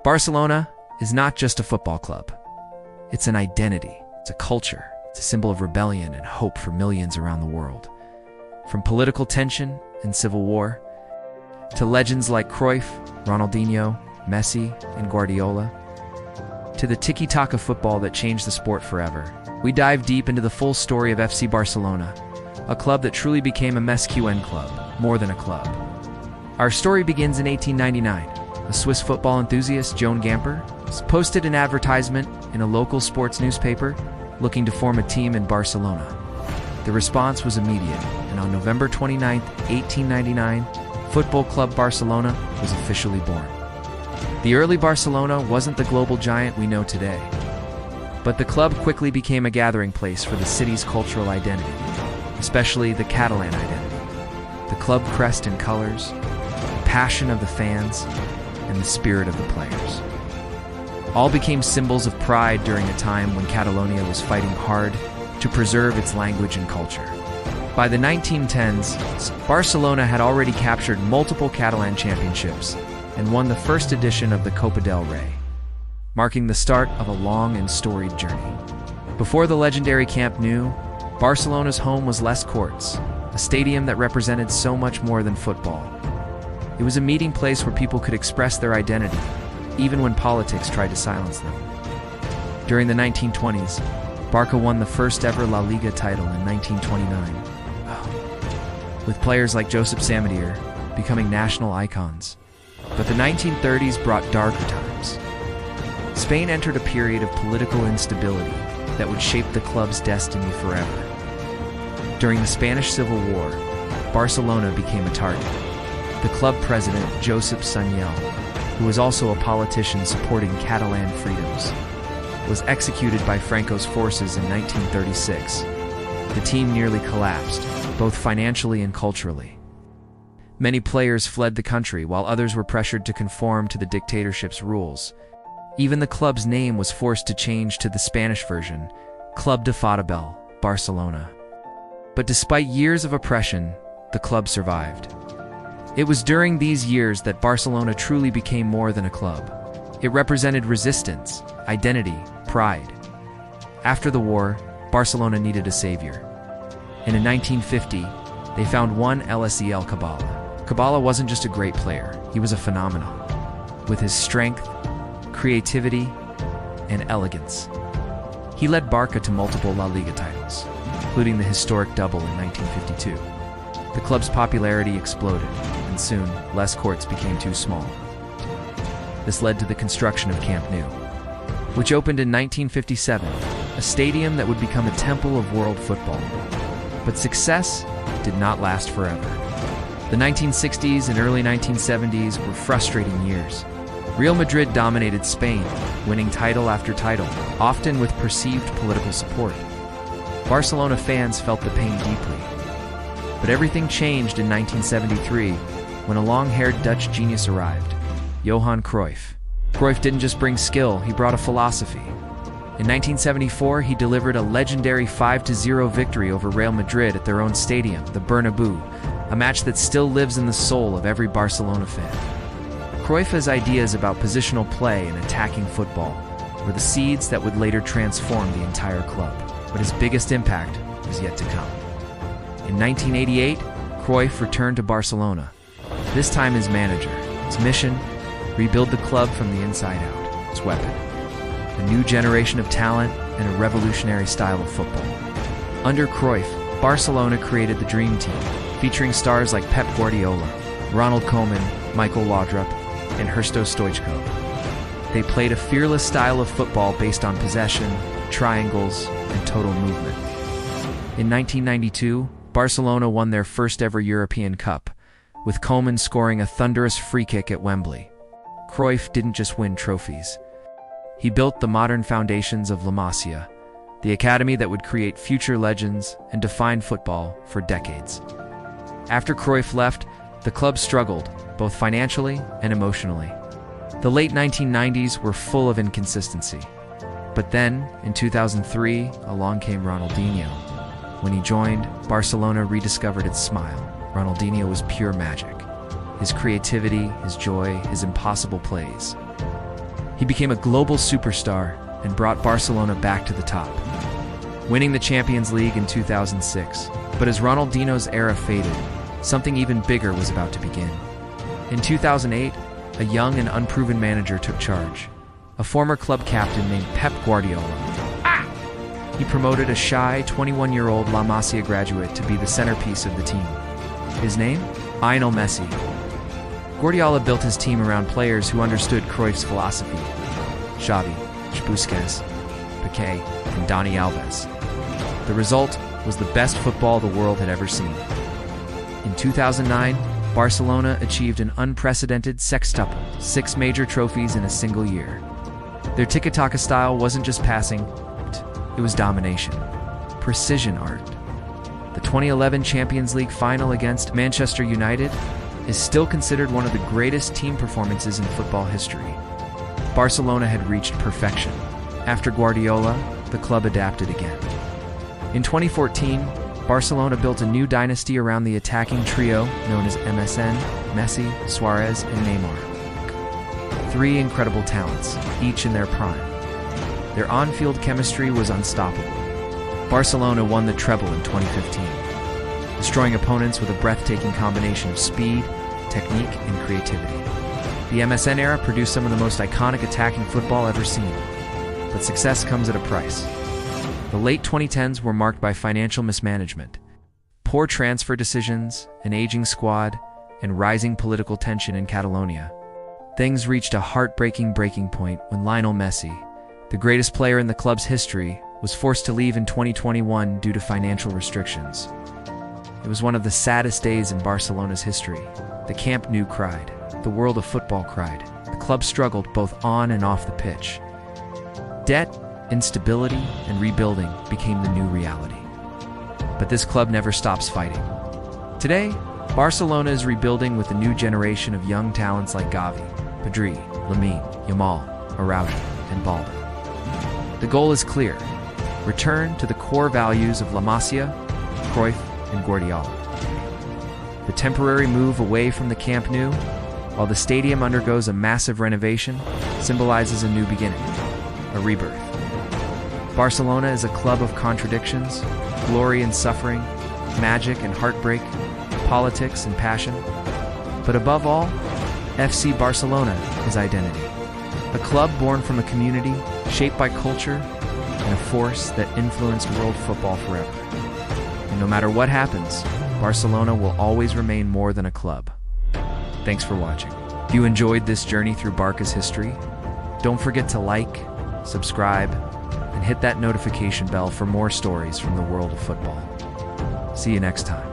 Barcelona is not just a football club. It's an identity, it's a culture, it's a symbol of rebellion and hope for millions around the world. From political tension and civil war, to legends like Cruyff, Ronaldinho, Messi, and Guardiola, to the tiki-taka football that changed the sport forever, we dive deep into the full story of FC Barcelona, a club that truly became a mesquen club, more than a club. Our story begins in 1899. A Swiss football enthusiast, Joan Gamper, posted an advertisement in a local sports newspaper looking to form a team in Barcelona. The response was immediate, and on November 29, 1899, Football Club Barcelona was officially born. The early Barcelona wasn't the global giant we know today, but the club quickly became a gathering place for the city's cultural identity, especially the Catalan identity. The club crest and colors, the passion of the fans, and the spirit of the players all became symbols of pride during a time when Catalonia was fighting hard to preserve its language and culture. By the 1910s, Barcelona had already captured multiple Catalan championships and won the first edition of the Copa del Rey, marking the start of a long and storied journey. Before the legendary Camp Nou, Barcelona's home was Les Corts, a stadium that represented so much more than football. It was a meeting place where people could express their identity, even when politics tried to silence them. During the 1920s, Barca won the first ever La Liga title in 1929, with players like Josep Samitier becoming national icons. But the 1930s brought darker times. Spain entered a period of political instability that would shape the club's destiny forever. During the Spanish Civil War, Barcelona became a target. The club president, Josep Sunyel, who was also a politician supporting Catalan freedoms, was executed by Franco's forces in 1936. The team nearly collapsed, both financially and culturally. Many players fled the country, while others were pressured to conform to the dictatorship's rules. Even the club's name was forced to change to the Spanish version, Club de Futbol Barcelona. But despite years of oppression, the club survived. It was during these years that Barcelona truly became more than a club. It represented resistance, identity, pride. After the war, Barcelona needed a savior. And in 1950, they found one LSEL Kubala. Kubala wasn't just a great player, he was a phenomenon. With his strength, creativity, and elegance, he led Barca to multiple La Liga titles, including the historic double in 1952. The club's popularity exploded, and soon, Les Corts became too small. This led to the construction of Camp Nou, which opened in 1957, a stadium that would become a temple of world football. But success did not last forever. The 1960s and early 1970s were frustrating years. Real Madrid dominated Spain, winning title after title, often with perceived political support. Barcelona fans felt the pain deeply. But everything changed in 1973 when a long-haired Dutch genius arrived, Johan Cruyff. Cruyff didn't just bring skill, he brought a philosophy. In 1974, he delivered a legendary 5-0 victory over Real Madrid at their own stadium, the Bernabeu, a match that still lives in the soul of every Barcelona fan. Cruyff's ideas about positional play and attacking football were the seeds that would later transform the entire club, but his biggest impact was yet to come. In 1988, Cruyff returned to Barcelona, this time as manager. His mission, rebuild the club from the inside out. His weapon, a new generation of talent and a revolutionary style of football. Under Cruyff, Barcelona created the Dream Team, featuring stars like Pep Guardiola, Ronald Koeman, Michael Laudrup, and Hrsto Stoichkov. They played a fearless style of football based on possession, triangles, and total movement. In 1992, Barcelona won their first ever European Cup, with Koeman scoring a thunderous free kick at Wembley. Cruyff didn't just win trophies. He built the modern foundations of La Masia, the academy that would create future legends and define football for decades. After Cruyff left, the club struggled, both financially and emotionally. The late 1990s were full of inconsistency. But then, in 2003, along came Ronaldinho. When he joined, Barcelona rediscovered its smile. Ronaldinho was pure magic. His creativity, his joy, his impossible plays. He became a global superstar and brought Barcelona back to the top, winning the Champions League in 2006. But as Ronaldinho's era faded, something even bigger was about to begin. In 2008, a young and unproven manager took charge, a former club captain named Pep Guardiola. He promoted a shy 21-year-old La Masia graduate to be the centerpiece of the team. His name? Lionel Messi. Guardiola built his team around players who understood Cruyff's philosophy: Xavi, Busquets, Piqué, and Dani Alves. The result was the best football the world had ever seen. In 2009, Barcelona achieved an unprecedented sextuple, 6 major trophies in a single year. Their tiki-taka style wasn't just passing, it was domination, precision art. The 2011 Champions League final against Manchester United is still considered one of the greatest team performances in football history. Barcelona had reached perfection. After Guardiola, the club adapted again. In 2014, Barcelona built a new dynasty around the attacking trio known as MSN, Messi, Suárez, and Neymar. 3 incredible talents, each in their prime. Their on-field chemistry was unstoppable. Barcelona won the treble in 2015, destroying opponents with a breathtaking combination of speed, technique, and creativity. The MSN era produced some of the most iconic attacking football ever seen, but success comes at a price. The late 2010s were marked by financial mismanagement, poor transfer decisions, an aging squad, and rising political tension in Catalonia. Things reached a heartbreaking breaking point when Lionel Messi, the greatest player in the club's history, was forced to leave in 2021 due to financial restrictions. It was one of the saddest days in Barcelona's history. The Camp Nou cried. The world of football cried. The club struggled both on and off the pitch. Debt, instability, and rebuilding became the new reality. But this club never stops fighting. Today, Barcelona is rebuilding with a new generation of young talents like Gavi, Pedri, Lamine, Yamal, Araujo, and Balde. The goal is clear: return to the core values of La Masia, Cruyff, and Guardiola. The temporary move away from the Camp Nou, while the stadium undergoes a massive renovation, symbolizes a new beginning, a rebirth. Barcelona is a club of contradictions, glory and suffering, magic and heartbreak, politics and passion. But above all, FC Barcelona is identity. A club born from a community, shaped by culture, and a force that influenced world football forever. And no matter what happens, Barcelona will always remain more than a club. Thanks for watching. If you enjoyed this journey through Barca's history, don't forget to like, subscribe, and hit that notification bell for more stories from the world of football. See you next time.